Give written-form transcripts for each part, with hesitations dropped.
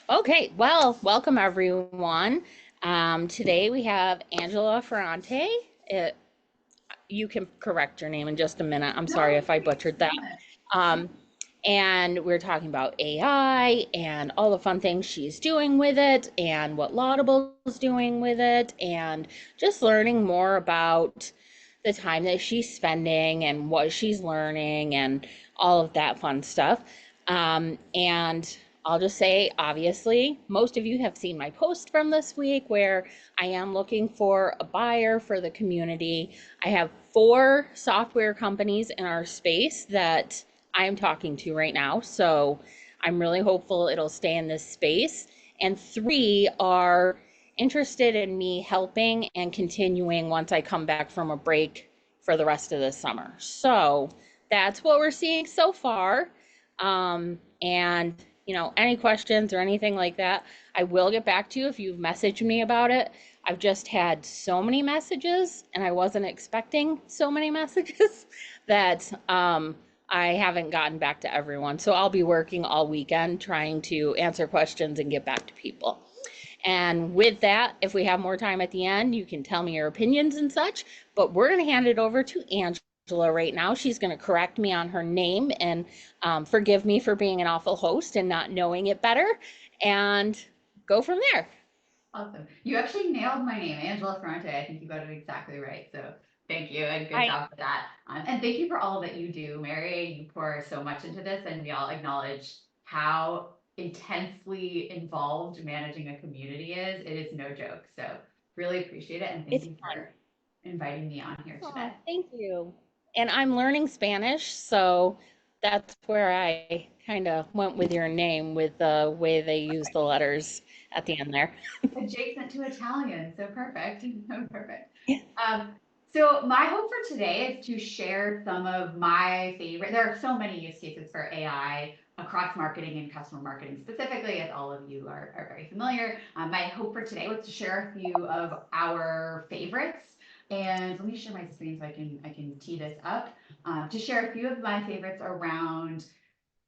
Okay, well, welcome everyone. Today we have Angela Ferrante. It, you can correct your name in just a minute. I'm sorry No, if I butchered that. no. Um, and we're talking about AI and all the fun things she's doing with it and what Laudable's doing with it and just learning more about the time that she's spending and what she's learning and all of that fun stuff. And I'll just say, obviously, most of you have seen my post from this week where I am looking for a buyer for the community. I have 4 software companies in our space that I'm talking to right now. So I'm really hopeful it'll stay in this space. And 3 are interested in me helping and continuing once I come back from a break for the rest of the summer. So that's what we're seeing so far. And any questions or anything like that, I will get back to you if you've messaged me about it. I've just had so many messages and I wasn't expecting so many messages that I haven't gotten back to everyone. So I'll be working all weekend trying to answer questions and get back to people. And with that, if we have more time at the end, you can tell me your opinions and such. But we're going to hand it over to Angela right now. She's going to correct me on her name and forgive me for being an awful host and not knowing it better and go from there. Awesome. You actually nailed my name, Angela Ferrante. I think you got it exactly right. So thank you and good I, job for that. And thank you for all that you do, Mary. You pour so much into this, and we all acknowledge how intensely involved managing a community is. It is no joke. So really appreciate it, and thank it's you fun. for inviting me on here today. Oh, thank you. And I'm learning Spanish, so that's where I kind of went with your name with the way they use the letters at the end there. Adjacent to Italian, so perfect. Perfect. Yeah. Um, so my hope for today is to share some of my favorite. There are so many use cases for AI across marketing and customer marketing specifically, as all of you are very familiar. My hope for today was to share a few of our favorites. And let me share my screen so I can tee this up. To share a few of my favorites around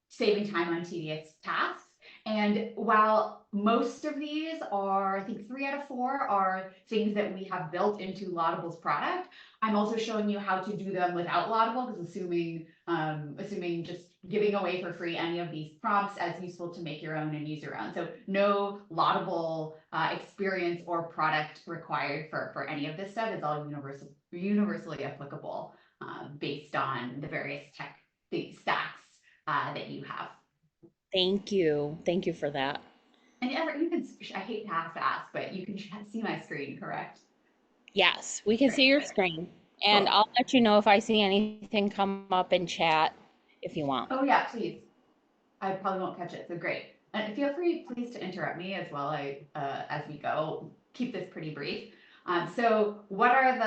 saving time on tedious tasks. And while most of these are, I think 3 out of 4 are things that we have built into Laudable's product, I'm also showing you how to do them without Laudable, because assuming just giving away for free any of these prompts as useful to make your own and use your own. So no Laudable experience or product required for any of this stuff. It's all universally applicable based on the various tech stacks that you have. Thank you. Thank you for that. And ever you can, I hate to have to ask, but you can see my screen, correct? Yes, we can Great. see your screen. And Cool. I'll let you know if I see anything come up in chat if you want. Oh yeah, please. I probably won't catch it, so great. And feel free, please, to interrupt me as well. As we go, keep this pretty brief. So, what are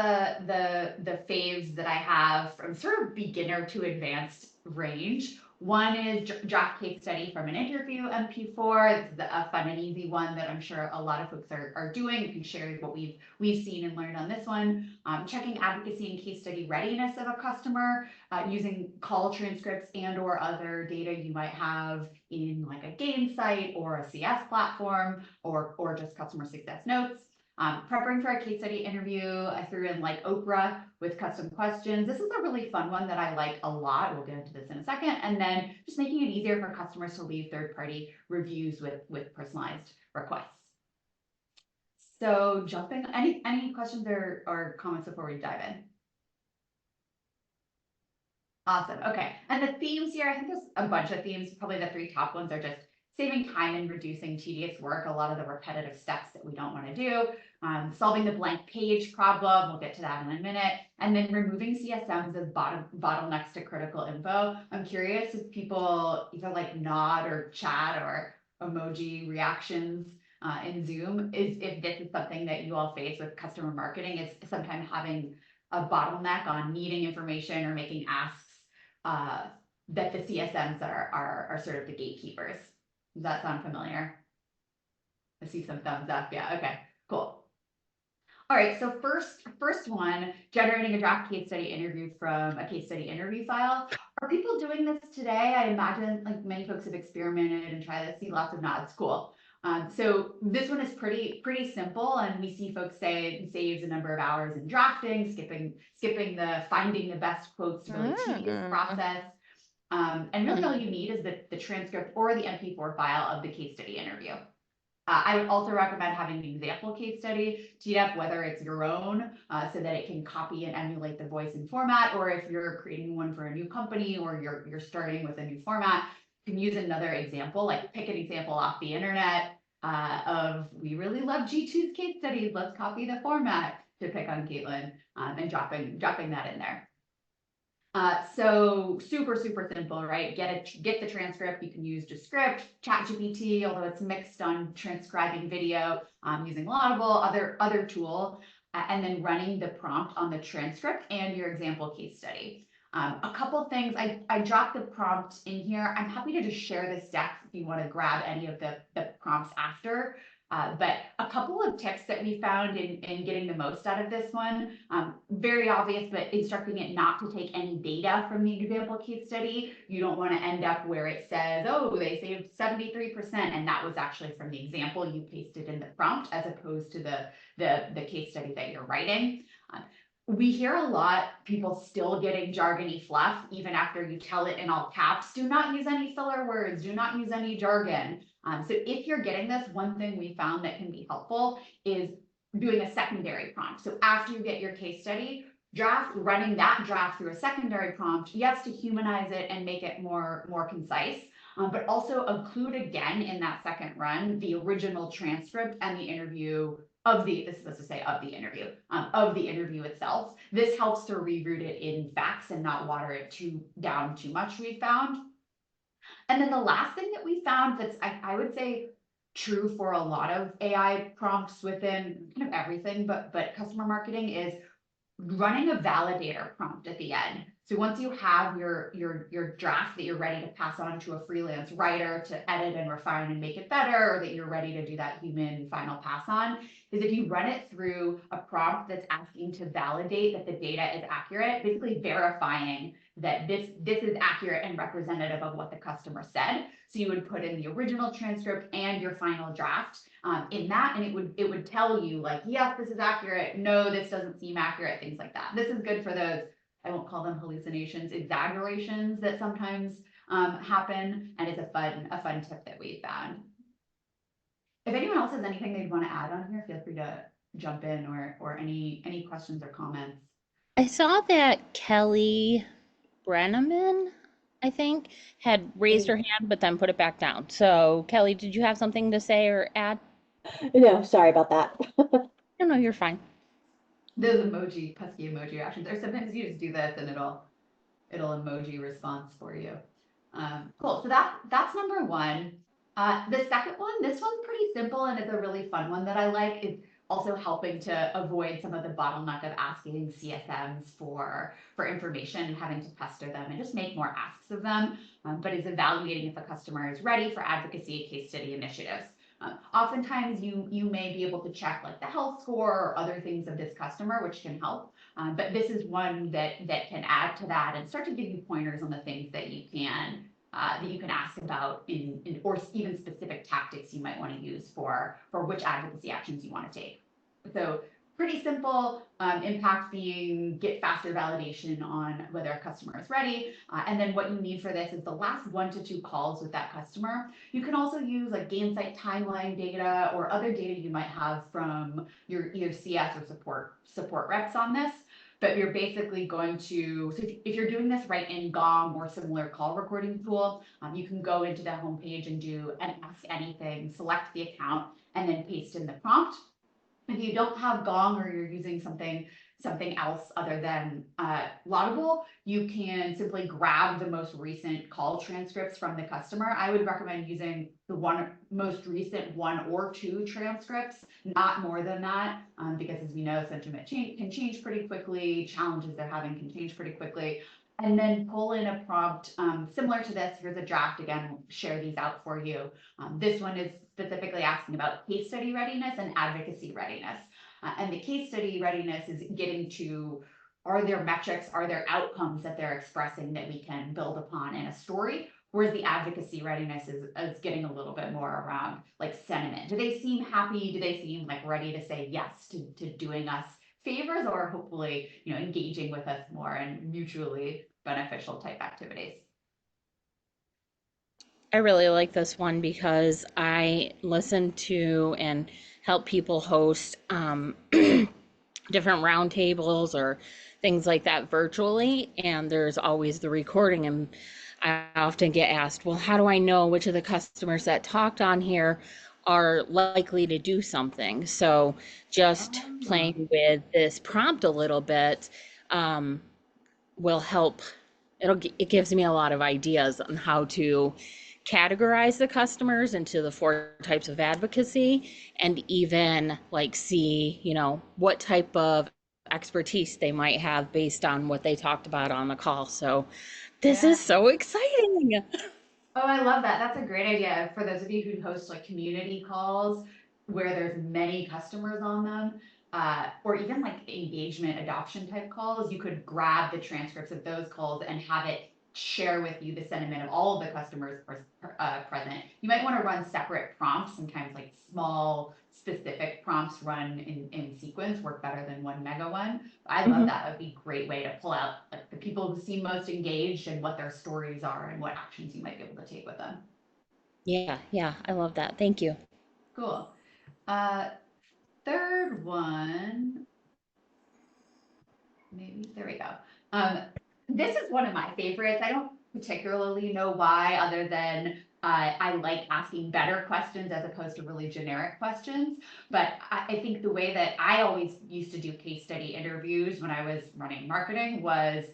the faves that I have from sort of beginner to advanced range? One is draft case study from an interview MP4. This is a fun and easy one that I'm sure a lot of folks are doing. You can share what we've seen and learned on this one. Checking advocacy and case study readiness of a customer using call transcripts and or other data you might have in like a game site or a CS platform or just customer success notes. Preparing for a case study interview, I threw in like Oprah with custom questions. This is a really fun one that I like a lot. We'll get into this in a second. And then just making it easier for customers to leave third-party reviews with personalized requests. So jumping, any questions or comments before we dive in? Awesome. Okay. And the themes here, I think there's a bunch of themes. Probably the 3 top ones are just saving time and reducing tedious work, a lot of the repetitive steps that we don't want to do, solving the blank page problem. We'll get to that in a minute. And then removing CSMs as bottlenecks to critical info. I'm curious if people either like nod or chat or emoji reactions in Zoom, is if this is something that you all face with customer marketing, is sometimes having a bottleneck on needing information or making asks uh, that the CSMs are sort of the gatekeepers. Does that sound familiar? I see some thumbs up. Yeah. Okay. Cool. All right. So first one, generating a draft case study interview from a case study interview file. Are people doing this today? I imagine like many folks have experimented and tried to see lots of nods. Cool. So this one is pretty simple, and we see folks say it saves a number of hours in drafting, skipping the finding the best quotes, really tedious process. And really all you need is the transcript or the MP4 file of the case study interview. I would also recommend having an example case study teed up, whether it's your own, so that it can copy and emulate the voice and format, or if you're creating one for a new company or you're starting with a new format, you can use another example, like pick an example off the internet of we really love G2's case study. Let's copy the format to pick on Caitlin, and dropping that in there. So super simple, right? Get the transcript. You can use Descript, ChatGPT, although it's mixed on transcribing video, using Laudable, other tool, and then running the prompt on the transcript and your example case study. A couple things, I dropped the prompt in here. I'm happy to just share this deck if you want to grab any of the prompts after. But a couple of tips that we found in getting the most out of this one, very obvious, but instructing it not to take any data from the example case study. You don't want to end up where it says, oh, they saved 73%, and that was actually from the example you pasted in the prompt as opposed to the case study that you're writing. We hear a lot people still getting jargony fluff even after you tell it in all caps. Do not use any filler words. Do not use any jargon. So if you're getting this, one thing we found that can be helpful is doing a secondary prompt. So after you get your case study running that draft through a secondary prompt, yes, to humanize it and make it more concise, but also include again in that second run the original transcript and the interview of the, this is supposed to say of the interview itself. This helps to reroot it in facts and not water it down too much, we found. And then the last thing that we found that's, I would say, true for a lot of AI prompts within kind of everything, but customer marketing, is running a validator prompt at the end. So once you have your draft that you're ready to pass on to a freelance writer to edit and refine and make it better, or that you're ready to do that human final pass on, is if you run it through a prompt that's asking to validate that the data is accurate, basically verifying that this is accurate and representative of what the customer said. So you would put in the original transcript and your final draft in that, and it would tell you like, yes, this is accurate. No, this doesn't seem accurate. Things like that. This is good for those, I won't call them hallucinations, exaggerations that sometimes happen, and it's a fun tip that we found. If anyone else has anything they'd want to add on here, feel free to jump in, or any questions or comments. I saw that Kelly Brenneman, I think, had raised her hand but then put it back down. So, Kelly, did you have something to say or add? No, sorry about that. No, you're fine. Those pesky emoji actions, or sometimes you just do this and it'll emoji response for you. Cool. So that's number one. The second one, this one's pretty simple and it's a really fun one that I like. It's also helping to avoid some of the bottleneck of asking CSMs for information and having to pester them and just make more asks of them, but is evaluating if a customer is ready for advocacy case study initiatives. Oftentimes you may be able to check like the health score or other things of this customer, which can help. But this is one that can add to that and start to give you pointers on the things that you can ask about in or even specific tactics you might want to use for which advocacy actions you want to take. So pretty simple, impact being get faster validation on whether a customer is ready. And then what you need for this is the last 1 to 2 calls with that customer. You can also use like Gainsight timeline data or other data you might have from your CS or support reps on this. But you're basically going to, so if you're doing this right in Gong or similar call recording tool, you can go into the homepage and do an ask anything, select the account, and then paste in the prompt. If you don't have Gong or you're using something else other than Laudable, you can simply grab the most recent call transcripts from the customer. I would recommend using the most recent 1 or 2 transcripts, not more than that, because as we know, sentiment can change pretty quickly. Challenges they're having can change pretty quickly. And then pull in a prompt similar to this. Here's a draft again, we'll share these out for you. This one is specifically asking about case study readiness and advocacy readiness. And the case study readiness is getting to, are there metrics, are there outcomes that they're expressing that we can build upon in a story? Whereas the advocacy readiness is getting a little bit more around like sentiment. Do they seem happy? Do they seem like ready to say yes to doing us favors, or hopefully, engaging with us more and mutually beneficial type activities? I really like this one because I listen to and help people host different roundtables or things like that virtually, and there's always the recording. And I often get asked, well, how do I know which of the customers that talked on here are likely to do something? So just Oh, playing with this prompt a little bit um, will help. It gives me a lot of ideas on how to categorize the customers into the four types of advocacy, and even like see, what type of expertise they might have based on what they talked about on the call. So this is yeah. so exciting. Oh, I love that. That's a great idea. For those of you who host like community calls where there's many customers on them, or even like engagement adoption type calls, you could grab the transcripts of those calls and have it share with you the sentiment of all of the customers present. You might want to run separate prompts. Sometimes like small specific prompts run in sequence work better than one mega one. I love Mhm. that. It would be a great way to pull out like the people who seem most engaged and what their stories are and what actions you might be able to take with them. Yeah, yeah, I love that. Thank you. Cool. Uh, third one, maybe there we go. Um, this is one of my favorites. I don't particularly know why, other than I like asking better questions as opposed to really generic questions. But I think the way that I always used to do case study interviews when I was running marketing was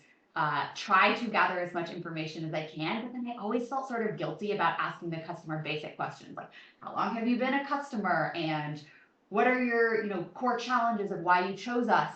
try to gather as much information as I can, but then I always felt sort of guilty about asking the customer basic questions like, how long have you been a customer? And what are your, core challenges of why you chose us?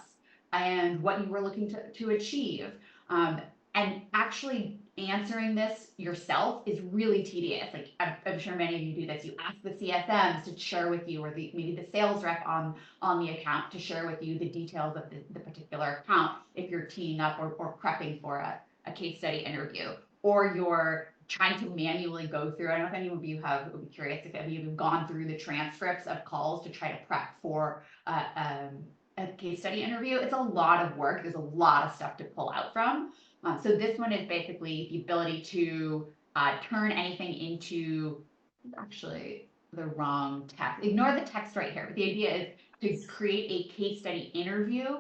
And what you were looking to achieve. Um, and actually answering this yourself is really tedious. Like I'm sure many of you do this. You ask the CSMs to share with you, or maybe the sales rep on the account to share with you the details of the particular account if you're teeing up or prepping for a case study interview, or you're trying to manually go through. I don't know if any of you would be curious if any of you have gone through the transcripts of calls to try to prep for a case study interview. It's a lot of work. There's a lot of stuff to pull out from. So this one is basically the ability to turn anything into, actually the wrong text. Ignore the text right here. But the idea is to create a case study interview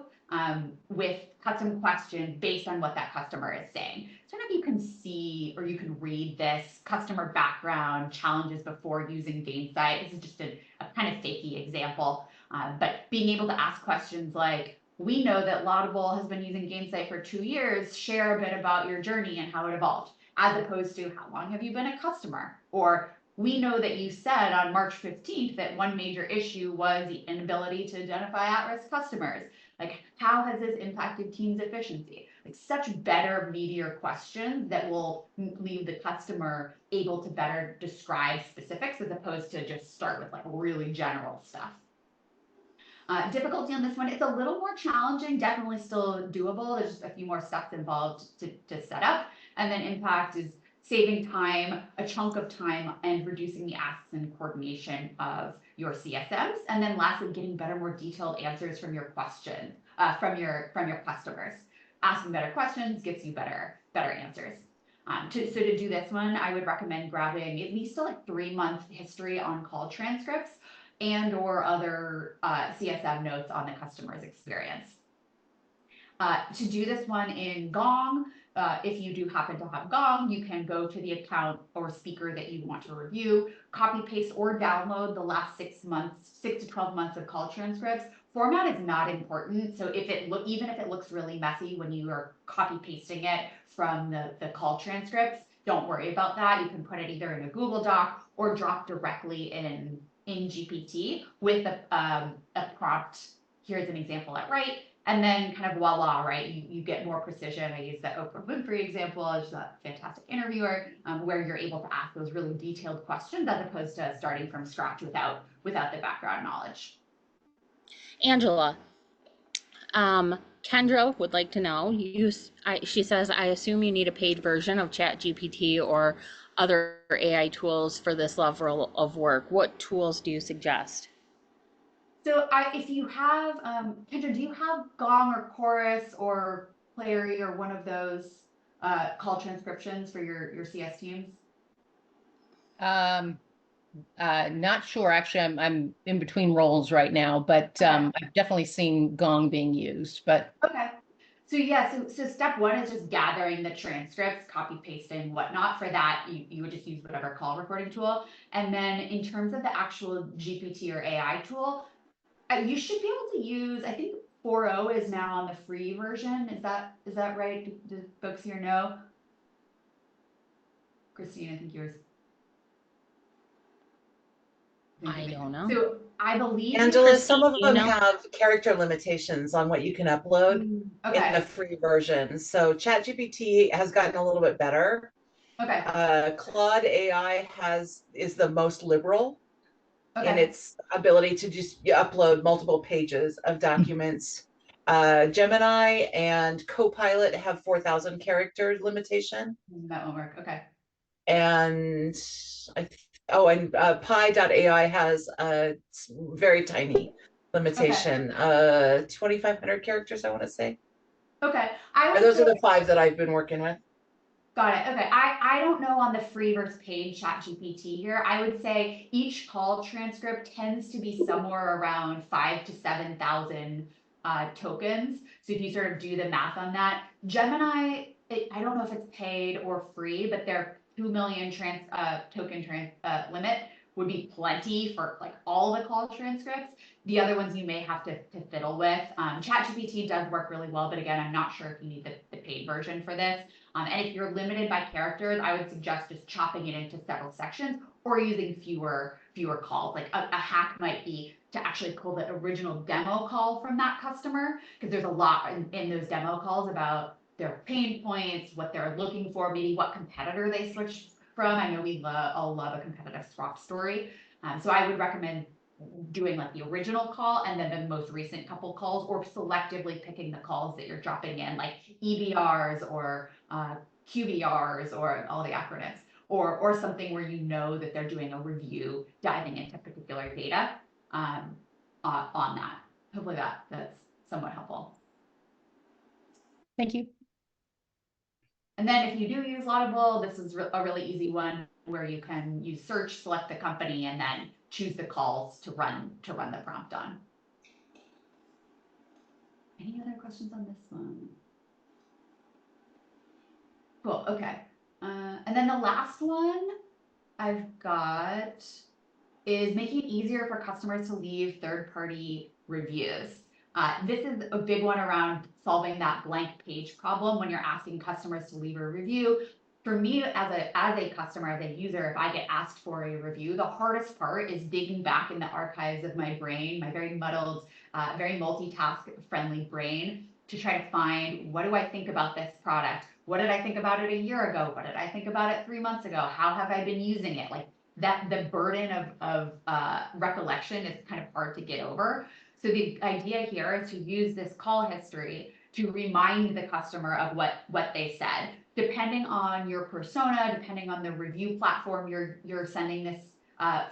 with custom questions based on what that customer is saying. So I don't know if you can see or you can read this customer background, challenges before using Gainsight. This is just a kind of fakey example. But being able to ask questions like, we know that Laudable has been using Gainsight for 2 years. Share a bit about your journey and how it evolved, as opposed to how long have you been a customer? Or we know that you said on March 15th that one major issue was the inability to identify at-risk customers. Like, how has this impacted team's efficiency? Like, such better, meatier questions that will leave the customer able to better describe specifics as opposed to just start with like really general stuff. Difficulty on this one, it's a little more challenging, definitely still doable. There's just a few more steps involved to set up. And then impact is saving time, a chunk of time, and reducing the asks and coordination of your CSMs. And then lastly, getting better, more detailed answers from your question, from your customers. Asking better questions gets you better answers. So to do this one, I would recommend grabbing at least a like 3-month history on call transcripts and or other CSM notes on the customer's experience. To do this one in Gong, if you do happen to have Gong, you can go to the account or speaker that you want to review, copy, paste, or download the last 6 to 12 months of call transcripts. Format is not important. So even if it looks really messy when you are copy pasting it from the call transcripts, don't worry about that. You can put it either in a Google Doc or drop directly in GPT with a prompt. Here's an example at right, and then kind of voila, right? You get more precision. I use that Oprah Winfrey example as a fantastic interviewer, where you're able to ask those really detailed questions as opposed to starting from scratch without the background knowledge. Angela, Kendra would like to know, she says, I assume you need a paid version of ChatGPT or other AI tools for this level of work, what tools do you suggest? So if you have, Kendra, do you have Gong or Chorus or Clary or one of those call transcriptions for your CS teams? Um, not sure. Actually, I'm in between roles right now, but Okay. I've definitely seen Gong being used. But Okay. So yeah, so step one is just gathering the transcripts, copy pasting, whatnot. For that, you would just use whatever call recording tool. And then in terms of the actual GPT or AI tool, you should be able to use, I think 4.0 is now on the free version. Is that right? Do folks here know? Christine, I think yours. I don't know. So I believe Angela, some Christine, of do you them know? have character limitations on what you can upload in the Okay. free version. So ChatGPT has gotten a little bit better. Okay. Claude AI is the most liberal in Okay. its ability to just upload multiple pages of documents. Gemini and Copilot have 4,000 character limitation. That won't work. Okay. And Pi.ai has a very tiny Okay. limitation, 2,500 characters, I want to say. Okay. I would Those say are the five that I've been working with. got it. Okay. I don't know on the free versus paid ChatGPT here. I would say each call transcript tends to be somewhere around 5 to 7,000 tokens. So if you sort of do the math on that, Gemini, I don't know if it's paid or free, but their 2 million token limit would be plenty for like all the call transcripts. The other ones you may have to fiddle with. ChatGPT does work really well, but again, I'm not sure if you need the paid version for this. And if you're limited by characters, I would suggest just chopping it into several sections or using fewer calls. Like a hack might be to actually pull the original demo call from that customer, because there's a lot in those demo calls about their pain points, what they're looking for, maybe what competitor they switched from. I know we all love a competitive swap story. So I would recommend doing like the original call and then the most recent couple calls, or selectively picking the calls that you're dropping in, like EBRs or QBRs or all the acronyms, or something where you know that they're doing a review, diving into particular data on that. Hopefully that's somewhat helpful. thank you. And then if you do use Laudable, this is a really easy one where you can use search, select the company, and then choose the calls to run the prompt on. Any other questions on this one? Cool. Okay. And then the last one I've got is making it easier for customers to leave third-party reviews. This is a big one around solving that blank page problem when you're asking customers to leave a review. For me, as a customer, as a user, if I get asked for a review, the hardest part is digging back in the archives of my brain, my very muddled, very multitask-friendly brain, to try to find, what do I think about this product? What did I think about it a year ago? What did I think about it 3 months ago? How have I been using it? Like that, the burden of recollection is kind of hard to get over. So the idea here is to use this call history to remind the customer of what they said. Depending on your persona, depending on the review platform you're sending this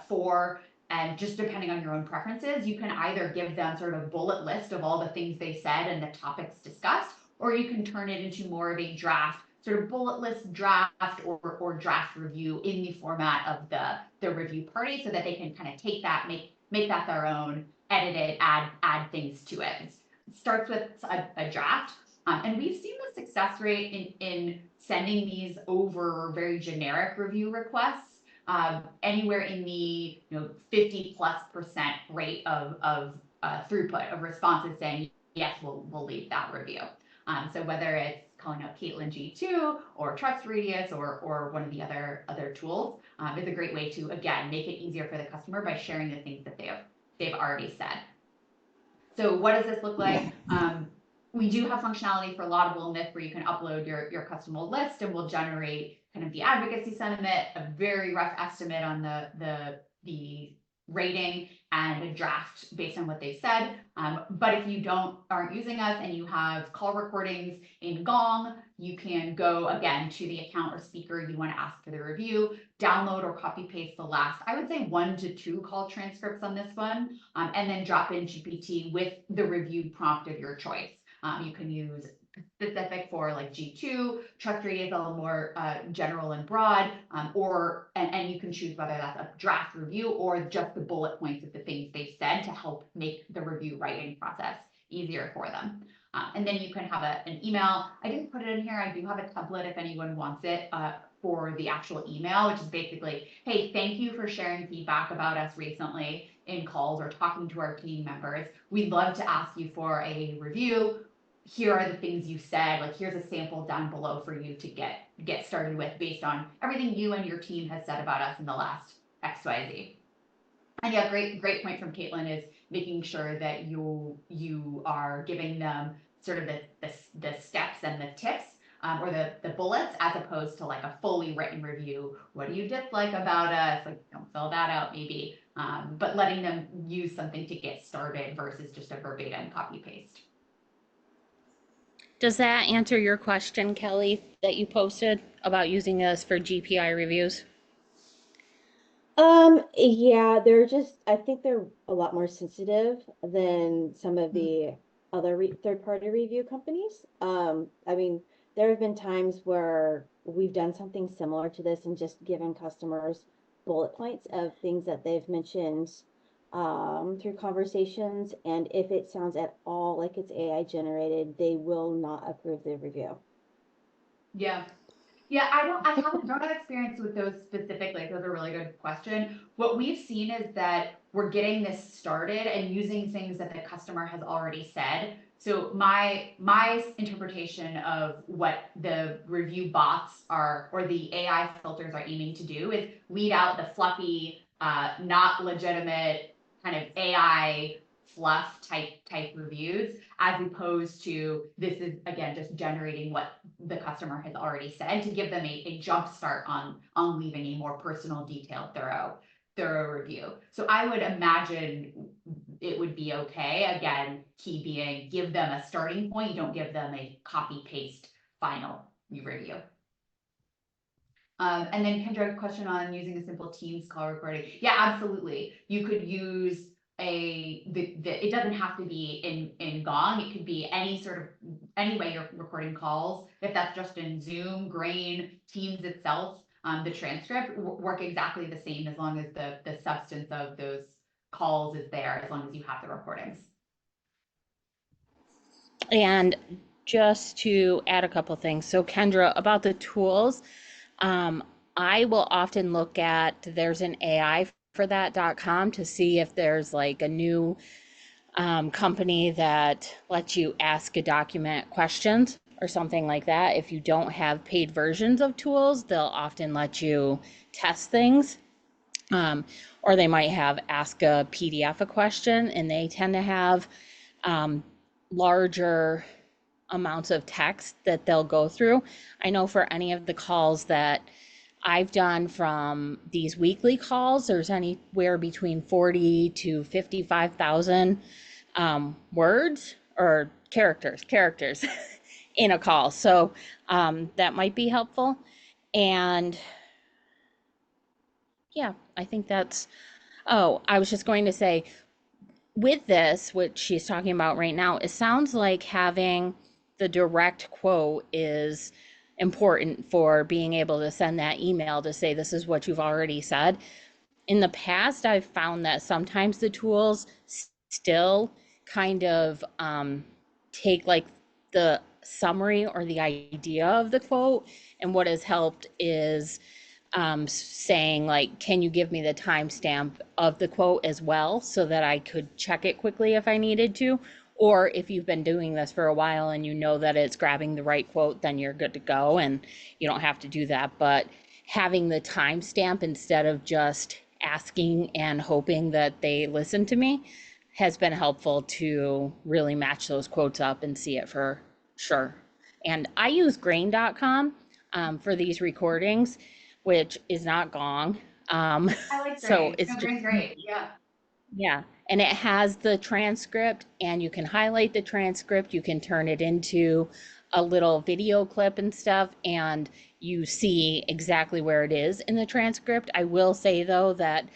for, and just depending on your own preferences, you can either give them sort of a bullet list of all the things they said and the topics discussed, or you can turn it into more of a draft, sort of bullet list draft or draft review in the format of the review party, so that they can kind of take that, make that their own, edit it, add things to it. It starts with a draft. And we've seen the success rate in sending these over very generic review requests, anywhere in the 50+% rate of throughput of responses saying, yes, we'll leave that review. So whether it's calling up Caitlin G2 or Trust Radius or one of the other tools, is a great way to, again, make it easier for the customer by sharing the things that they've already said. So what does this look like? We do have functionality for Laudable and Myth where you can upload your custom list, and we'll generate kind of the advocacy sentiment, a very rough estimate on the rating, and a draft based on what they said. But if you aren't using us and you have call recordings in Gong, you can go again to the account or speaker you want to ask for the review, download or copy paste the last, I would say 1 to 2 call transcripts on this one, and then drop in GPT with the review prompt of your choice. You can use specific for like G2, trust radius a little more general and broad, and you can choose whether that's a draft review or just the bullet points of the things they've said to help make the review writing process easier for them. And then you can have an email. I didn't put it in here. I do have a template if anyone wants it for the actual email, which is basically, hey, thank you for sharing feedback about us recently in calls or talking to our team members. We'd love to ask you for a review. Here are the things you said, like here's a sample down below for you to get started with based on everything you and your team has said about us in the last XYZ. And yeah, great point from Caitlin is making sure that you are giving them sort of the steps and the tips or the bullets as opposed to like a fully written review. What do you dislike about us? Like don't fill that out maybe, but letting them use something to get started versus just a verbatim copy paste. Does that answer your question, Kelly, that you posted about using this for GPI reviews? Yeah, I think they're a lot more sensitive than some of the other third-party review companies. I mean, there have been times where we've done something similar to this and just given customers bullet points of things that they've mentioned through conversations, and if it sounds at all like it's AI generated, they will not approve the review. Yeah. Yeah, I don't have experience with those specifically. Those are a really good question. What we've seen is that we're getting this started and using things that the customer has already said. So my interpretation of what the review bots are or the AI filters are aiming to do is weed out the fluffy, not legitimate kind of AI fluff type reviews, as opposed to this is again just generating what the customer has already said to give them a jump start on leaving a more personal, detailed, thorough review. So I would imagine it would be okay. Again, key being give them a starting point. Don't give them a copy paste final review. And then Kendra, question on using a simple Teams call recording. Yeah, absolutely. You could use it doesn't have to be in Gong. It could be any way you're recording calls. If that's just in Zoom, Grain, Teams itself, the transcript work exactly the same as long as the substance of those calls is there, as long as you have the recordings. And just to add a couple things. So Kendra, about the tools, I will often look at there's an AI for that.com to see if there's like a new company that lets you ask a document questions or something like that. If you don't have paid versions of tools, they'll often let you test things. Or they might have ask a PDF a question, and they tend to have larger amounts of text that they'll go through. I know for any of the calls that I've done from these weekly calls, there's anywhere between 40 to 55,000 words or characters in a call. So that might be helpful. And yeah, I think I was just going to say, with this, what she's talking about right now, it sounds like having the direct quote is important for being able to send that email to say, this is what you've already said. In the past, I've found that sometimes the tools still kind of take like the summary or the idea of the quote. And what has helped is saying like, can you give me the timestamp of the quote as well so that I could check it quickly if I needed to? Or if you've been doing this for a while and you know that it's grabbing the right quote, then you're good to go and you don't have to do that. But having the timestamp instead of just asking and hoping that they listen to me has been helpful to really match those quotes up and see it for sure. And I use grain.com for these recordings, which is not Gong. I like So Grain. it's No, just, Grain's great. Yeah. Yeah, and it has the transcript, and you can highlight the transcript. You can turn it into a little video clip and stuff, and you see exactly where it is in the transcript. I will say, though, that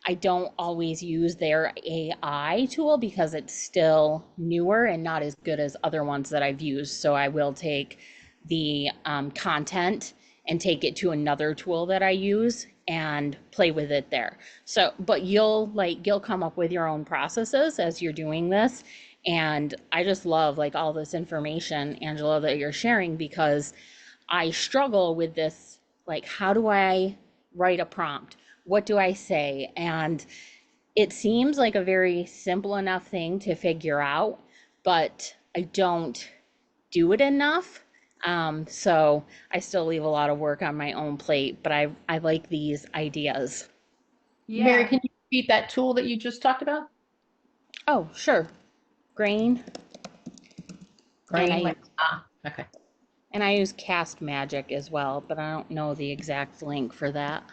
I don't always use their AI tool because it's still newer and not as good as other ones that I've used. So I will take the content and take it to another tool that I use and play with it there. So, but you'll come up with your own processes as you're doing this. And I just love like all this information, Angela, that you're sharing because I struggle with this. Like, how do I write a prompt? What do I say? And it seems like a very simple enough thing to figure out, but I don't do it enough. So I still leave a lot of work on my own plate, but I like these ideas. Mary, Yeah. can you repeat that tool that you just talked about? Oh, sure. Grain, and Grain, like, okay. I use Cast Magic as well, but I don't know the exact link for that.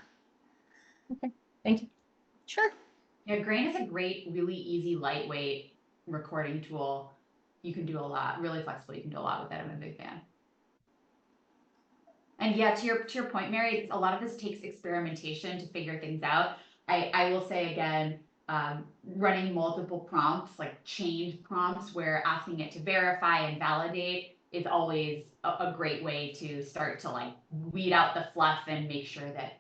Okay, thank you. Sure. Yeah, Grain is a great, really easy, lightweight recording tool. You can do a lot, really flexible. You can do a lot with that. I'm a big fan. And yeah, to your point, Mary, a lot of this takes experimentation to figure things out. I will say again, running multiple prompts, like chained prompts, where asking it to verify and validate is always a great way to start to like weed out the fluff and make sure that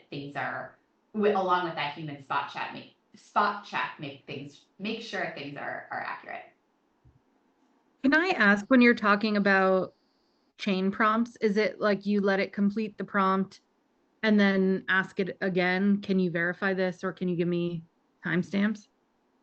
things are, along with that human spot check, make sure things are accurate. Can I ask, when you're talking about chain prompts, is it like you let it complete the prompt and then ask it again? Can you verify this or can you give me timestamps?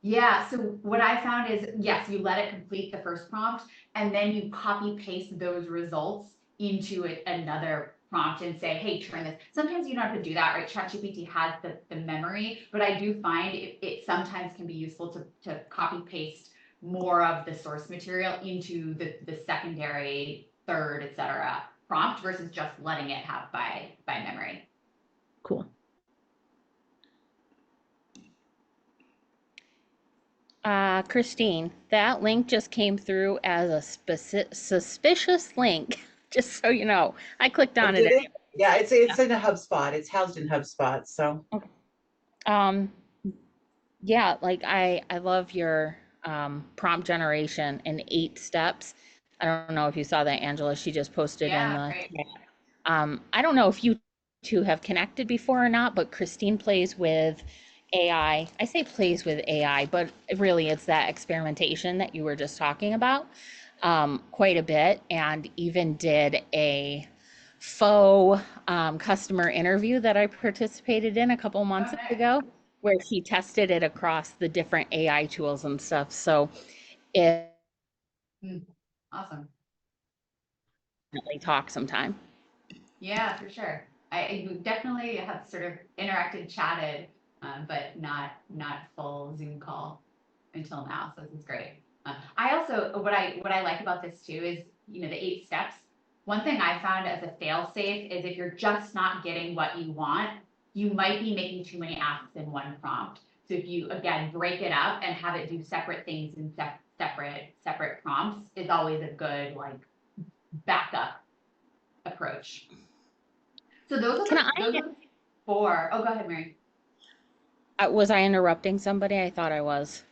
Yeah, so what I found is, yes, you let it complete the first prompt and then you copy paste those results into another prompt and say, hey, turn this. Sometimes you don't have to do that, right? ChatGPT has the memory, but I do find it sometimes can be useful to copy paste more of the source material into the secondary, third, etc. prompt versus just letting it have by memory. Cool. Christine, that link just came through as a suspicious link, just so you know. I clicked Oh, on it did anyway. it? Yeah, it's in a HubSpot. It's housed in HubSpot. So Okay. Um, yeah, like I love your prompt generation in 8 steps. I don't know if you saw that, Angela. She just posted in Yeah, the right. chat. I don't know if you two have connected before or not, but Christine plays with AI. I say plays with AI, but really it's that experimentation that you were just talking about quite a bit, and even did a faux customer interview that I participated in a couple Oh, months nice. ago, where she tested it across the different AI tools and stuff. So it Awesome. definitely talk sometime. Yeah, for sure. I definitely have sort of interacted, chatted, but not full Zoom call until now. So this is great. I also what I like about this too is the 8 steps. One thing I found as a fail safe is if you're just not getting what you want, you might be making too many asks in one prompt. So if you again break it up and have it do separate things in separate prompts is always a good like backup approach. So Can those are the four. Oh, go ahead, Mary. was I interrupting somebody? I thought I was.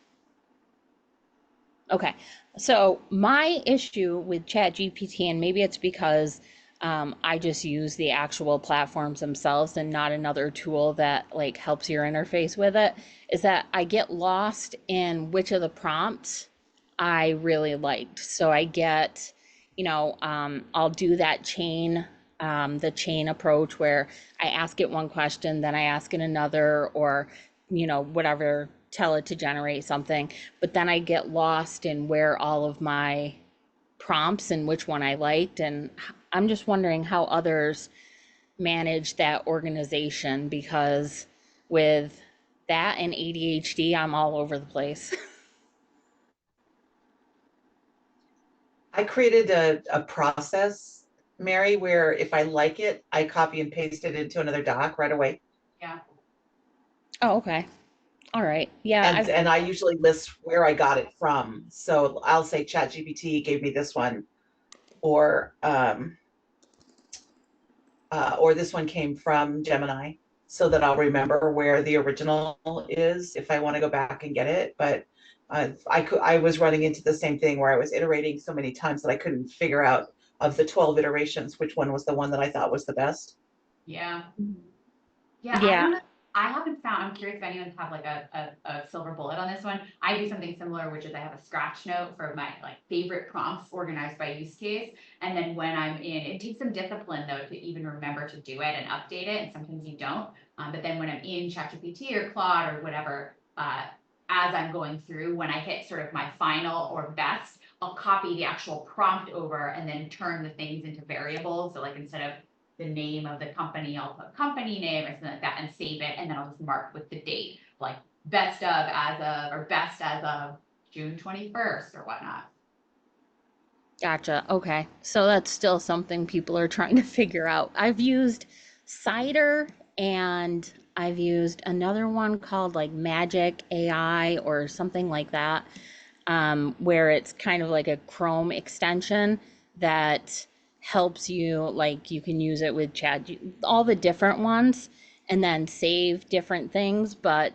Okay. So my issue with ChatGPT, and maybe it's because I just use the actual platforms themselves and not another tool that like helps your interface with it, is that I get lost in which of the prompts I really liked. So I get, I'll do that chain, the chain approach where I ask it one question, then I ask it another, or, whatever, tell it to generate something. But then I get lost in where all of my prompts and which one I liked. And I'm just wondering how others manage that organization because with that and ADHD, I'm all over the place. I created a process, Mary, where if I like it, I copy and paste it into another doc right away. Yeah. Oh, okay. All right. Yeah, And I usually list where I got it from. So I'll say ChatGPT gave me this one, or this one came from Gemini, so that I'll remember where the original is if I want to go back and get it. But I was running into the same thing where I was iterating so many times that I couldn't figure out, of the 12 iterations, which one was the one that I thought was the best. Yeah. Mhm. Yeah, I yeah, don't know. I haven't found, I'm curious if anyone's have like a silver bullet on this one. I do something similar, which is I have a scratch note for my like favorite prompts organized by use case. And then when I'm in, it takes some discipline though to even remember to do it and update it. And sometimes you don't. But then when I'm in ChatGPT or Claude or whatever, as I'm going through, when I hit sort of my final or best, I'll copy the actual prompt over and then turn the things into variables. So like instead of the name of the company, I'll put company name or something like that and save it. And then I'll just mark with the date, like best of as of, or best as of June 21st or whatnot. gotcha. Okay. So that's still something people are trying to figure out. I've used Cider and I've used another one called like Magic AI or something like that, where it's kind of like a Chrome extension that helps you, like you can use it with Chat, all the different ones, and then save different things. But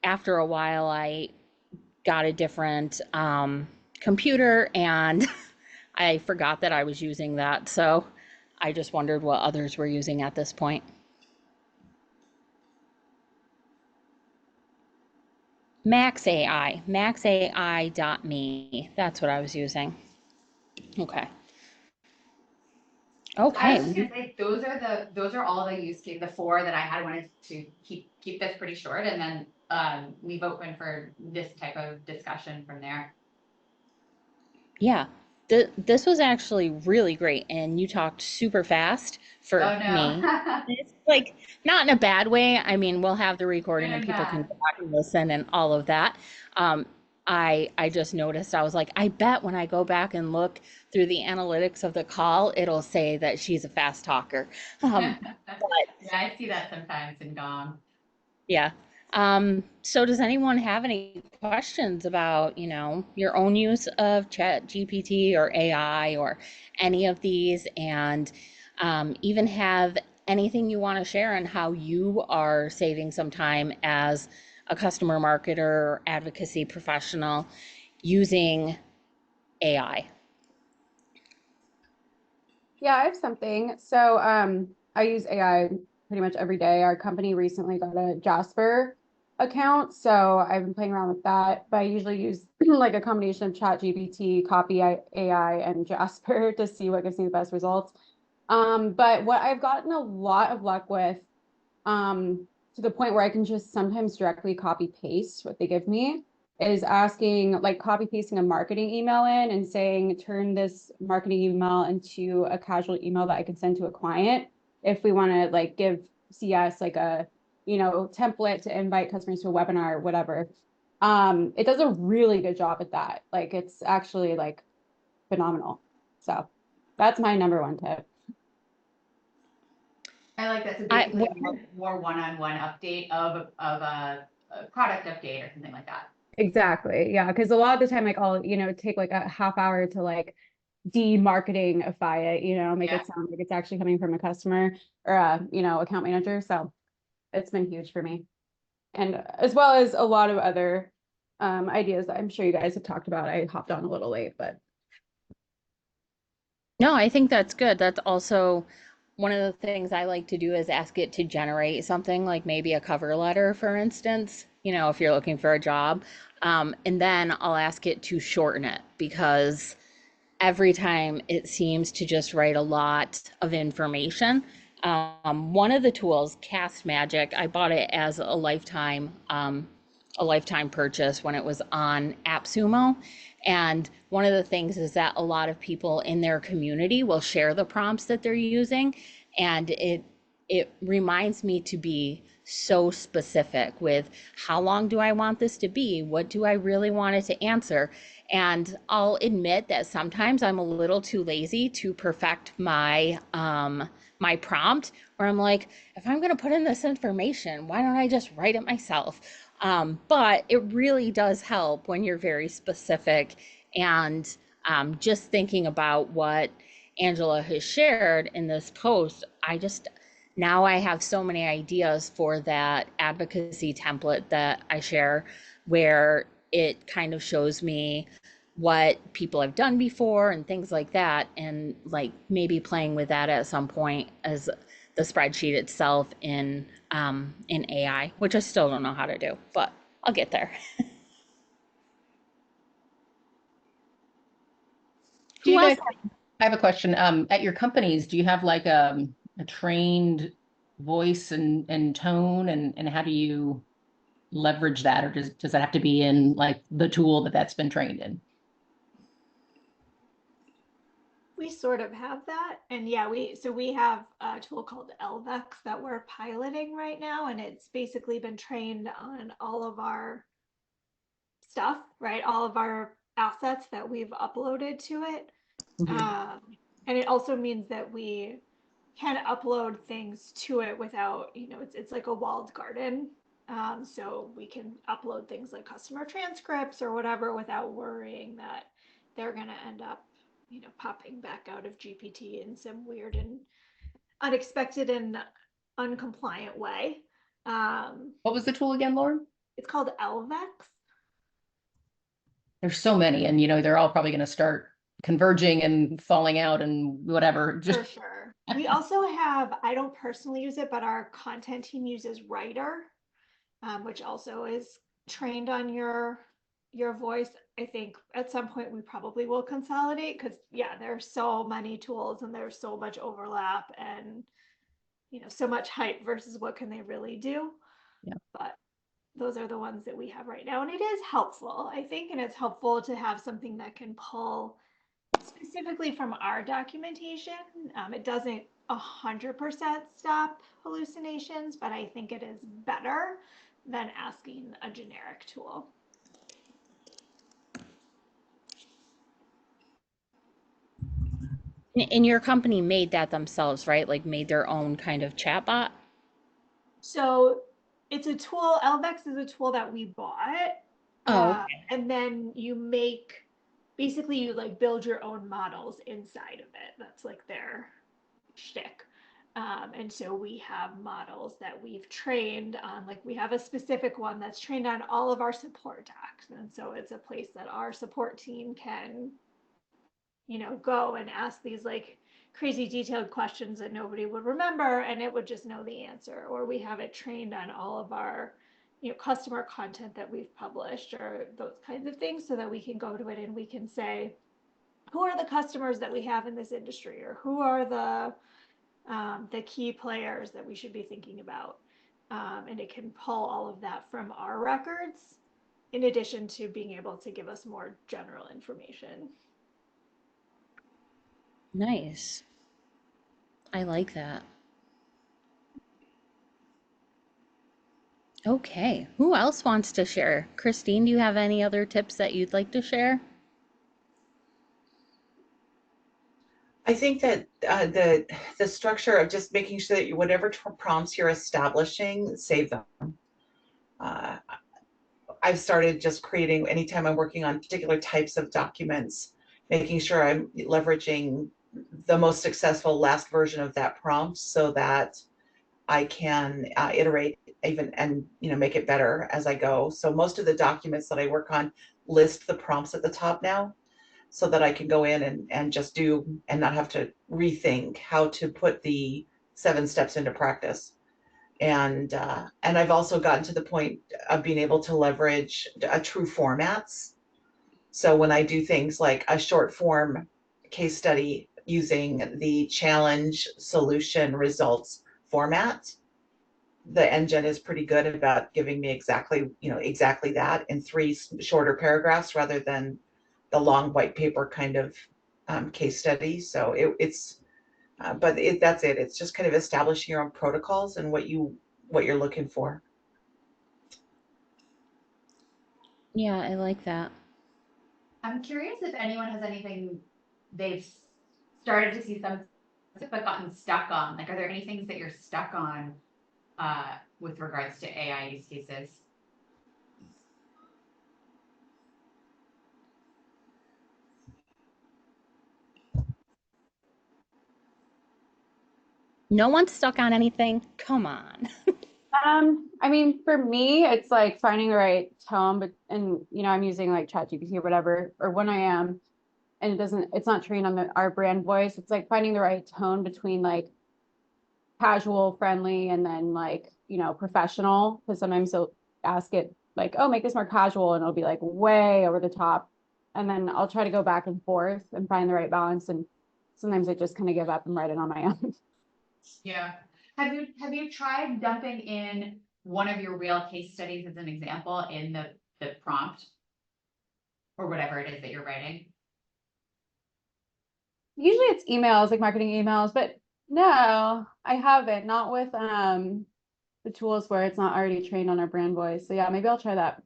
after a while, I got a different computer and I forgot that I was using that. So I just wondered what others were using at this point. maxai.me. That's what I was using. Okay. I was Okay. just gonna say those are all the use case, the four that I had wanted to keep this pretty short and then leave open for this type of discussion from there. Yeah. This was actually really great, and you talked super fast for Oh me. no. It's like not in a bad way. I mean, we'll have the Good recording and and people can bad. go back and listen and all of that. Um, I just noticed, I was like, I bet when I go back and look through the analytics of the call, it'll say that she's a fast talker. But Yeah, I see that sometimes in Gong. yeah. So does anyone have any questions about, your own use of Chat GPT or AI or any of these, and even have anything you want to share on how you are saving some time as a customer marketer or advocacy professional using AI? Yeah, I have something. So, I use AI pretty much every day. Our company recently got a Jasper account, so I've been playing around with that. But I usually use like a combination of ChatGPT, Copy AI, and Jasper to see what gives me the best results. But what I've gotten a lot of luck with, to the point where I can just sometimes directly copy paste what they give me, is asking, like copy pasting a marketing email in and saying, turn this marketing email into a casual email that I can send to a client if we want to like give CS like a, template to invite customers to a webinar or whatever. It does a really good job at that. Like it's actually like phenomenal. So that's my number one tip. I like that. So I basically more one-on-one update of a product update or something like that. Exactly. Yeah. Because a lot of the time, like I'll, take like a half hour to like de-marketingify it, make Yeah. it sound like it's actually coming from a customer or a, account manager. So it's been huge for me. And as well as a lot of other ideas that I'm sure you guys have talked about. I hopped on a little late, but No, I think that's good. That's also one of the things I like to do is ask it to generate something like maybe a cover letter, for instance, if you're looking for a job. And then I'll ask it to shorten it because every time it seems to just write a lot of information. One of the tools, Cast Magic, I bought it as a lifetime purchase when it was on AppSumo. And one of the things is that a lot of people in their community will share the prompts that they're using, and it reminds me to be so specific with how long do I want this to be? What do I really want it to answer? And I'll admit that sometimes I'm a little too lazy to perfect my prompt, where I'm like, if I'm going to put in this information, why don't I just write it myself? But it really does help when you're very specific and just thinking about what Angela has shared in this post. Now I have so many ideas for that advocacy template that I share where it kind of shows me what people have done before and things like that, and like maybe playing with that at some point as the spreadsheet itself in AI, which I still don't know how to do, but I'll get there. Do Who you else? guys, I have a question. At your companies, do you have like a trained voice and tone, and how do you leverage that, or does that have to be in like the tool that's been trained in? We sort of have that. And yeah, we have a tool called LVEX that we're piloting right now. And it's basically been trained on all of our stuff, right? All of our assets that we've uploaded to it. And it also means that we can upload things to it without, it's like a walled garden. So we can upload things like customer transcripts or whatever without worrying that they're going to end up, popping back out of GPT in some weird and unexpected and uncompliant way. What was the tool again, Lauren? It's called LVEX. There's so many, and they're all probably going to start converging and falling out and whatever. For sure. We also have, I don't personally use it, but our content team uses Writer, which also is trained on your voice. I think at some point we probably will consolidate because yeah, there's so many tools and there's so much overlap and so much hype versus what can they really do. Yeah. But those are the ones that we have right now. And it is helpful, I think, and it's helpful to have something that can pull specifically from our documentation. It doesn't 100% stop hallucinations, but I think it is better than asking a generic tool. And your company made that themselves, right? Like made their own kind of chatbot? So it's a tool, LVEX is a tool that we bought. Oh, okay. And then basically you like build your own models inside of it. That's like their shtick. And so we have models that we've trained on, like we have a specific one that's trained on all of our support docs. And so it's a place that our support team can, go and ask these like crazy detailed questions that nobody would remember and it would just know the answer. Or we have it trained on all of our, customer content that we've published or those kinds of things so that we can go to it and we can say, who are the customers that we have in this industry or who are the key players that we should be thinking about. And it can pull all of that from our records in addition to being able to give us more general information. Nice. I like that. Okay. Who else wants to share? Christine, do you have any other tips that you'd like to share? I think that the structure of just making sure that whatever prompts you're establishing, save them. I've started just creating, anytime I'm working on particular types of documents, making sure I'm leveraging the most successful last version of that prompt so that I can iterate even and make it better as I go. So most of the documents that I work on list the prompts at the top now, so that I can go in and just do and not have to rethink how to put the 7 steps into practice. And I've also gotten to the point of being able to leverage true formats. So when I do things like a short form case study using the challenge solution results format, the engine is pretty good about giving me exactly that in 3 shorter paragraphs rather than the long white paper kind of case study. So that's it. It's just kind of establishing your own protocols and what you're looking for. Yeah, I like that. I'm curious if anyone has anything they've started to see some but gotten stuck on. Like, are there any things that you're stuck on with regards to AI use cases? No one's stuck on anything. Come on. I mean, for me, it's like finding the right tone, but and I'm using like ChatGPT or whatever, or when I am, and it's not trained on our brand voice. It's like finding the right tone between like casual, friendly, and then like, professional. Because sometimes they'll ask it like, oh, make this more casual, and it'll be like way over the top. And then I'll try to go back and forth and find the right balance. And sometimes I just kind of give up and write it on my own. Yeah. Have you tried dumping in one of your real case studies as an example in the prompt or whatever it is that you're writing? Usually it's emails, like marketing emails, but no, I haven't. Not with the tools where it's not already trained on our brand voice. So yeah, maybe I'll try that.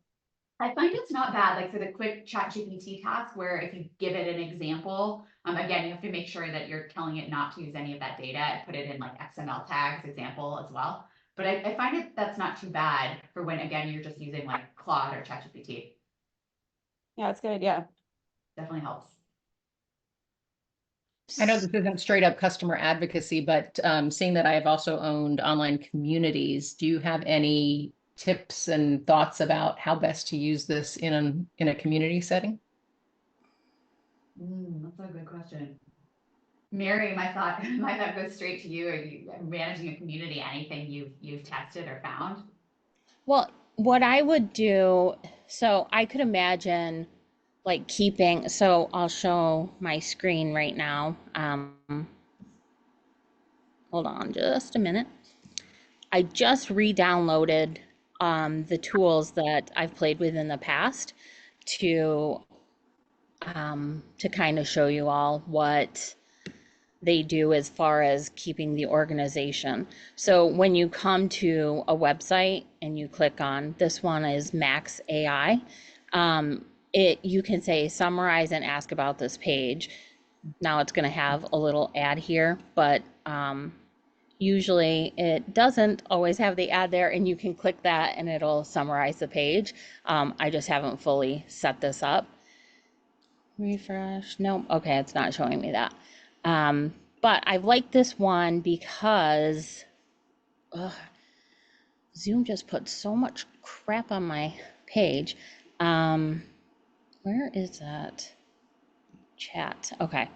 I find it's not bad, like for the quick ChatGPT task, where if you give it an example, again, you have to make sure that you're telling it not to use any of that data and put it in like XML tags example as well. But I find that's not too bad for when, again, you're just using like Claude or ChatGPT. Yeah, it's good. Yeah. Definitely helps. I know this isn't straight up customer advocacy, but seeing that I have also owned online communities, do you have any tips and thoughts about how best to use this in a community setting? That's a good question. Mary, my thought goes straight to you. Are you managing a community? Anything you've tested or found? Well, what I would do, so I could imagine like keeping, so I'll show my screen right now. Hold on just a minute. I just re-downloaded the tools that I've played with in the past to kind of show you all what they do as far as keeping the organization. So when you come to a website and you click on this one is Max AI, you can say summarize and ask about this page. Now it's going to have a little ad here, but usually it doesn't always have the ad there, and you can click that and it'll summarize the page. I just haven't fully set this up. Refresh. Nope. Okay, it's not showing me that. But I like this one because Zoom just put so much crap on my page. Where is that? Chat. Okay.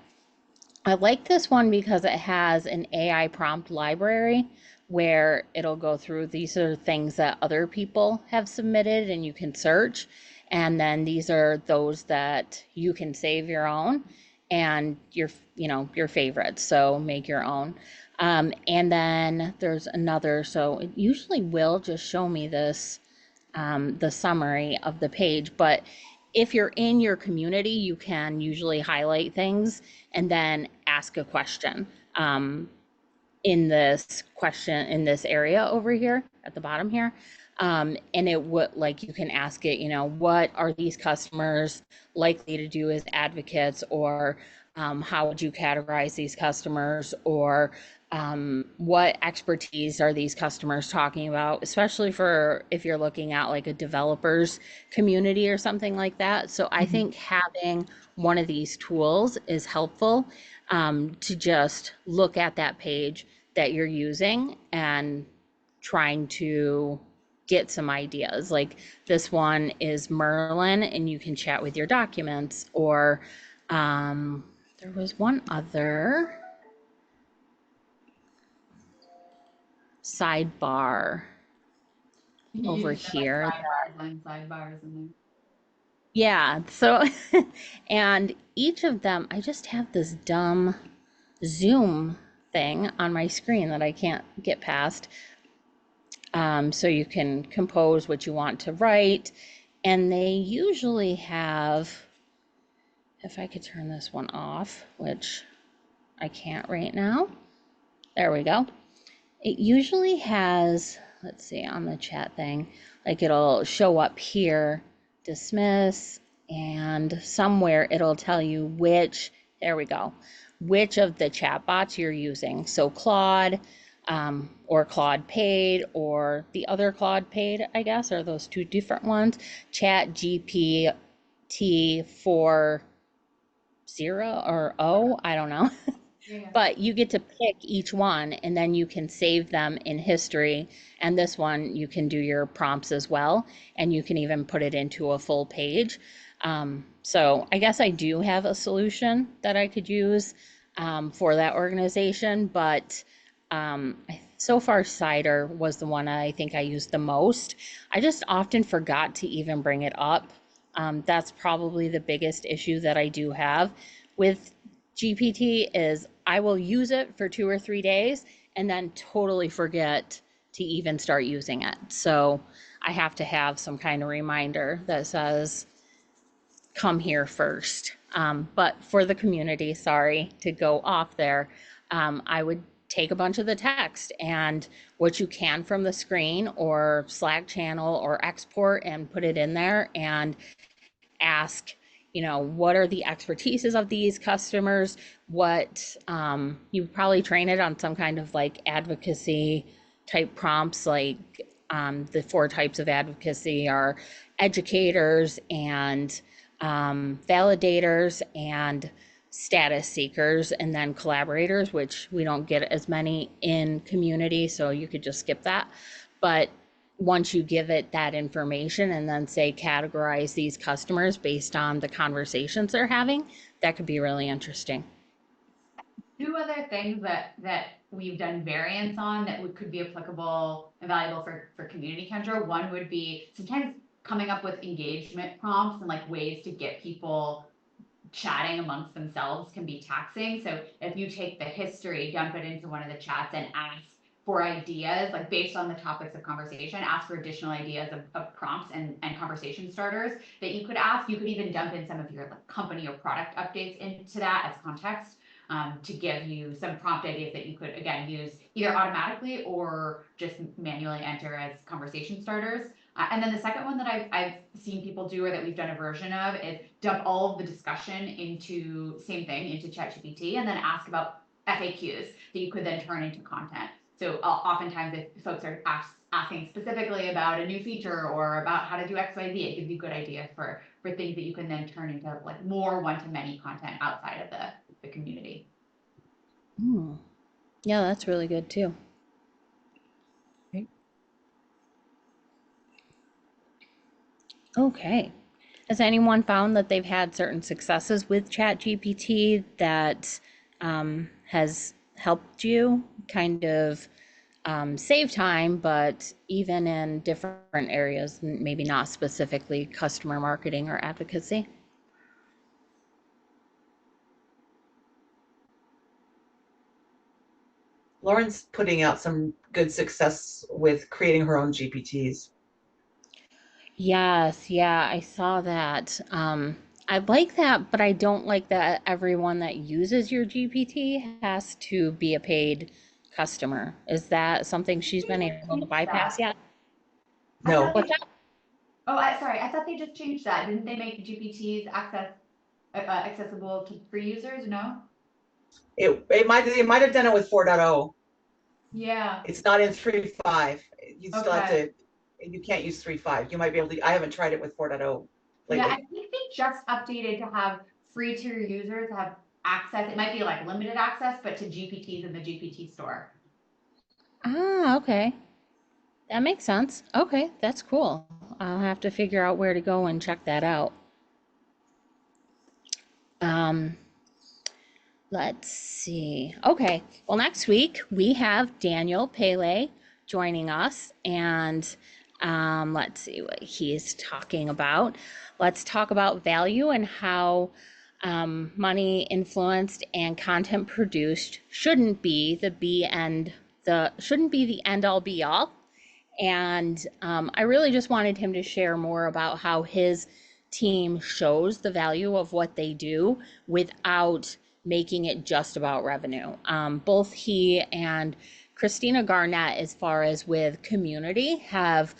I like this one because it has an AI prompt library where it'll go through, these are things that other people have submitted and you can search. And then these are those that you can save your own and your favorites. So make your own. And then there's another, so it usually will just show me this, the summary of the page, but if you're in your community, you can usually highlight things and then ask a question in this area over here at the bottom here. And it would, like, you can ask it, what are these customers likely to do as advocates, or how would you categorize these customers, or what expertise are these customers talking about, especially for if you're looking at like a developers community or something like that. So I think having one of these tools is helpful to just look at that page that you're using and trying to get some ideas. Like this one is Merlin, and you can chat with your documents, or there was one other sidebar over here. Sidebars in there. Yeah, so and each of them, I just have this dumb Zoom thing on my screen that I can't get past. So you can compose what you want to write, and they usually have, if I could turn this one off, which I can't right now. There we go. It usually has, let's see, on the chat thing, like it'll show up here, dismiss, and somewhere it'll tell you which, there we go, which of the chat bots you're using. So Claude, or Claude Paid, or the other Claude Paid, I guess, are those two different ones. ChatGPT 4.0 or O, I don't know. Yeah. but you get to pick each one and then you can save them in history. And this one, you can do your prompts as well, and you can even put it into a full page. So I guess I do have a solution that I could use for that organization, but so far Cider was the one I think I used the most. I just often forgot to even bring it up. That's probably the biggest issue that I do have with GPT is I will use it for 2 or 3 days and then totally forget to even start using it. So I have to have some kind of reminder that says, come here first. But for the community, sorry to go off there, I would take a bunch of the text and what you can from the screen or Slack channel or export and put it in there and ask, what are the expertises of these customers? What you probably train it on some kind of like advocacy type prompts, like the 4 types of advocacy are educators and validators and status seekers, and then collaborators, which we don't get as many in community, so you could just skip that. But once you give it that information and then say categorize these customers based on the conversations they're having, that could be really interesting. 2 other things that we've done variants on that could be applicable and valuable for community Kendra. One would be sometimes coming up with engagement prompts and like ways to get people chatting amongst themselves can be taxing. So if you take the history, dump it into one of the chats and ask for ideas, like based on the topics of conversation, ask for additional ideas of prompts and conversation starters that you could ask. You could even dump in some of your like company or product updates into that as context. To give you some prompt ideas that you could, again, use either automatically or just manually enter as conversation starters. And then the second one that I've seen people do or that we've done a version of is dump all of the discussion into ChatGPT and then ask about FAQs that you could then turn into content. So oftentimes if folks are asking specifically about a new feature or about how to do X, Y, Z, it gives you good ideas for things that you can then turn into like more one-to-many content outside of the community. Yeah, that's really good too. Okay. Has anyone found that they've had certain successes with ChatGPT that has helped you kind of save time, but even in different areas, maybe not specifically customer marketing or advocacy? Lauren's putting out some good success with creating her own GPTs. Yes, yeah, I saw that. I like that, but I don't like that everyone that uses your GPT has to be a paid customer. Is that something she's been able to bypass yet? No, What's that? Sorry, I thought they just changed that. Didn't they make GPTs accessible to free users? No. it might have done it with 4.0. Yeah. It's not in 3.5. You still have Okay. to. You can't use 3.5. You might be able to. I haven't tried it with 4.0 Yeah, I lately. think they just updated to have free tier users have access. It might be like limited access, but to GPTs in the GPT store. Ah, okay. That makes sense. Okay, that's cool. I'll have to figure out where to go and check that out. Um, let's see. Okay, well, next week we have Daniel Pele joining us, and let's see what he's talking about. Let's talk about value and how money influenced and content produced shouldn't be the end all be all. And I really just wanted him to share more about how his team shows the value of what they do without making it just about revenue. Both he and Christina Garnett, as far as with community, have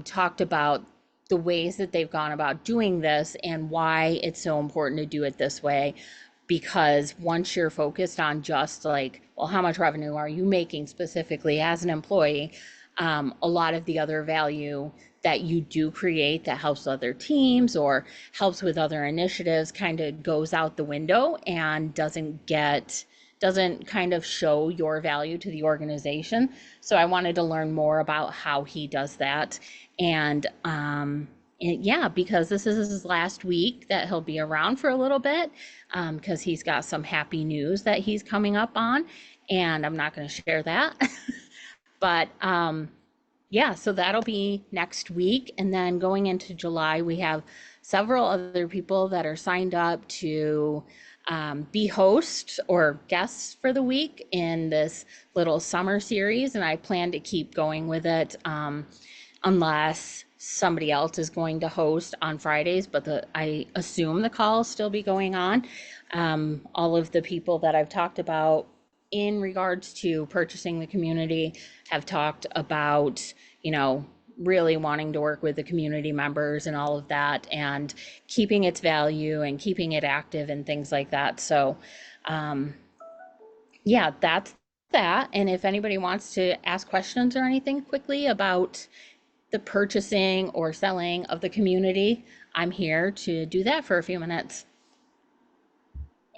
talked about the ways that they've gone about doing this and why it's so important to do it this way. Because once you're focused on just like, well, how much revenue are you making specifically as an employee? A lot of the other value that you do create that helps other teams or helps with other initiatives kind of goes out the window and doesn't get doesn't kind of show your value to the organization. So I wanted to learn more about how he does that. And yeah, because this is his last week that he'll be around for a little bit, because he's got some happy news that he's coming up on, and I'm not going to share that. But yeah, so that'll be next week. And then going into July, we have several other people that are signed up to be hosts or guests for the week in this little summer series. And I plan to keep going with it unless somebody else is going to host on Fridays, but I assume the call will still be going on. All of the people that I've talked about in regards to purchasing the community have talked about, really wanting to work with the community members and all of that, and keeping its value and keeping it active and things like that. So, yeah, that's that. And if anybody wants to ask questions or anything quickly about the purchasing or selling of the community, I'm here to do that for a few minutes.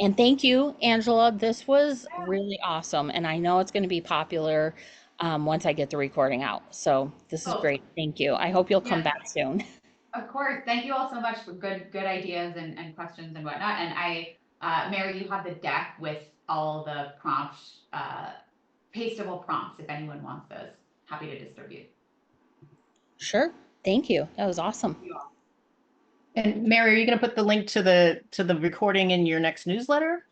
And thank you, Angela. This was really awesome. And I know it's going to be popular once I get the recording out. So this is Oh, great. Thank you. I hope you'll come yeah, back soon. of course. Thank you all so much for good ideas and questions and whatnot. And Mary, you have the deck with all the prompts, pasteable prompts if anyone wants those. Happy to distribute. Sure. Thank you. That was awesome. You all. And Mary, are you going to put the link to the recording in your next newsletter?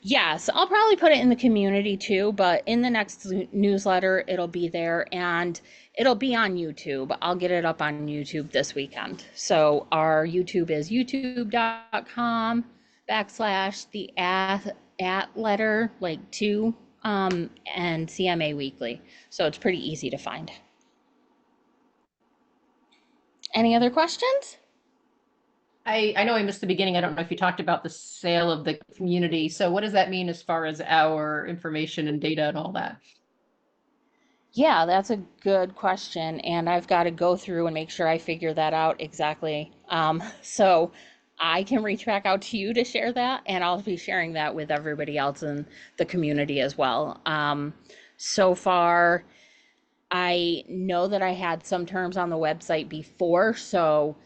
Yes, I'll probably put it in the community too, but in the next newsletter, it'll be there, and it'll be on YouTube. I'll get it up on YouTube this weekend. So our YouTube is youtube.com/the at letter like 2 and CMA Weekly. So it's pretty easy to find. Any other questions? I know I missed the beginning. I don't know if you talked about the sale of the community. So what does that mean as far as our information and data and all that? Yeah, that's a good question. And I've got to go through and make sure I figure that out exactly. So I can reach back out to you to share that, and I'll be sharing that with everybody else in the community as well. So far, I know that I had some terms on the website before, so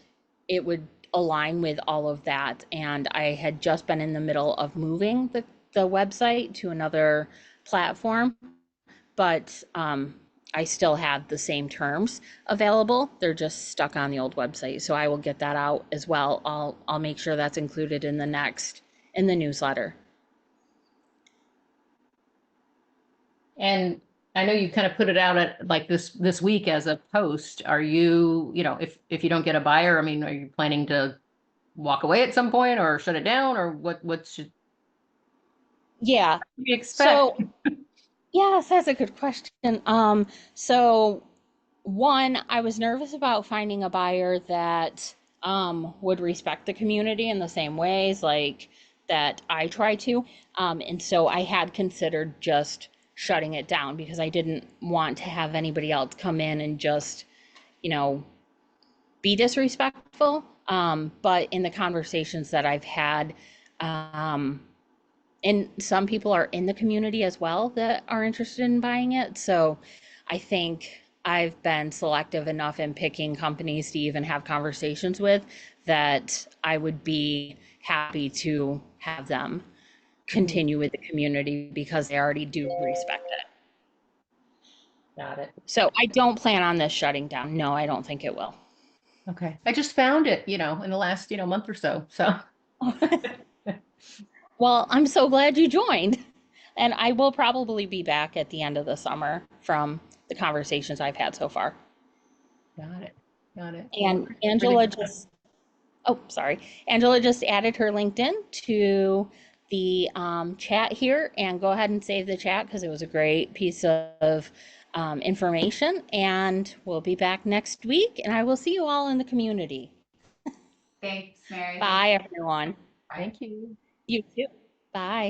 it would align with all of that. And I had just been in the middle of moving the website to another platform, but I still have the same terms available. They're just stuck on the old website. So I will get that out as well. I'll make sure that's included in the newsletter. And I know you kind of put it out at like this week as a post. Are you, if you don't get a buyer, I mean, are you planning to walk away at some point or shut it down, or what should Yeah. we expect? So yes, that's a good question. So one, I was nervous about finding a buyer that would respect the community in the same ways like that I try to. And so I had considered just shutting it down because I didn't want to have anybody else come in and just, you know, be disrespectful. But in the conversations that I've had, and some people are in the community as well that are interested in buying it. So I think I've been selective enough in picking companies to even have conversations with that I would be happy to have them continue with the community because they already do respect it. Got it. So I don't plan on this shutting down. No, I don't think it will. Okay. I just found it, in the last, month or so. So Well, I'm so glad you joined. And I will probably be back at the end of the summer from the conversations I've had so far. got it. Got it. And Really Angela just added her LinkedIn to the chat here, and go ahead and save the chat because it was a great piece of information. And we'll be back next week, and I will see you all in the community. Thanks, Mary. Bye, everyone. Bye. Thank you. You too. Bye.